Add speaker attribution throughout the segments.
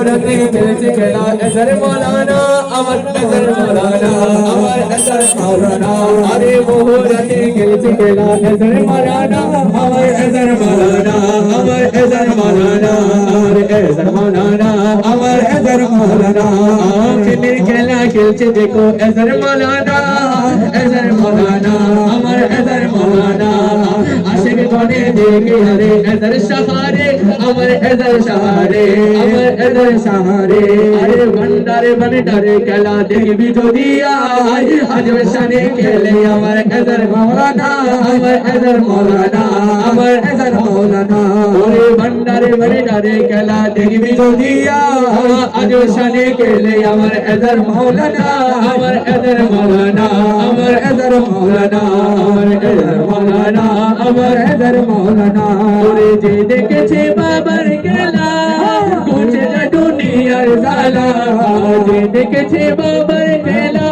Speaker 1: মোহরাতে খেলছে খেলা এজার মৌলানা আমার এজার মৌলানা আমার এজার মৌলানা আরে মোহরাতে খেলছে খেলা এজার মৌলানা আমার এজার মৌলানা আমার এজার মৌলানা আমার এজার মৌলানা আমার এজার মৌলানা খেলের খেলা খেলছে দেখো এজার মৌলানা এজার মৌলানা আমার এজার মৌলানা আশিক বনে দেখে আরে এজার সাহারে আমার এজার সাহারে আমার এজার সাহারে আরে ভন্ডারে ভন্ডারে খেলা দেখবি যদি আজ শানে খেলে আমার এজার মৌলানা আমার এজার মৌলানা আমার এজার মৌলানা ওরে ভন্ডারে ভন্ডারে খেলা দেখবি যদি আজ শানে খেলে আমার এজার মৌলানা আমার এজার মৌলানা আমার এজার মৌলানা আমার এজার মৌলানা আমার এজার মৌলানা ওরে যে দেখেছে বাবার খেলা বুঝে না দুনিয়ার জালা যে দেখেছে বাবার খেলা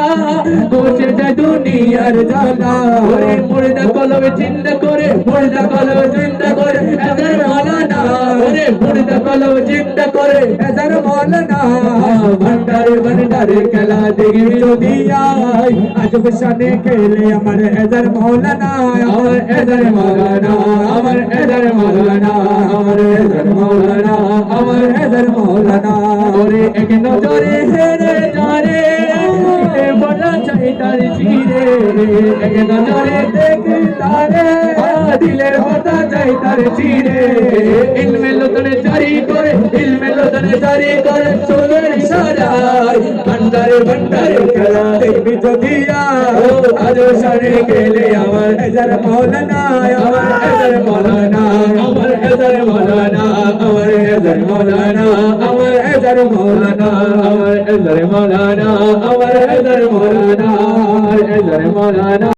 Speaker 1: বুঝে না দুনিয়ার জালা ওরে মুর্দা কলবে জিন্দা করে মুর্দা কলবে জিন্দা করে এজার মৌলানা ওরে মুর্দা কলবে জিন্দা করে এজার মৌলানা ভন্ডারে ভন্ডারে খেলা দেখবি যদি আজ শানে খেলে আমার এজার মৌলানা আমার এজার মৌলানা আমার এজার মৌলানা আমার এজার মৌলানা আমার এজার মৌলানা ওরে এক নজরে হেরে যারে বলা চাই তার চিরে এক নজরে দেখি তারে দিলের কথা চাই তার চিরে ইলমে লোতনে জারি করে ইলমে লোতনে জারি করে চোখের ইশারায় ভন্ডারে ভন্ডারে খেলা দেখবি যদি আজ শানে খেলে আমার এজার মৌলানা আমার এজার মৌলানা আমার এজার মৌলানা আমার এজার মৌলানা আমার এজার মৌলানা আমার এজার মৌলানা আমার এজার মৌলানা আমার এজার মৌলানা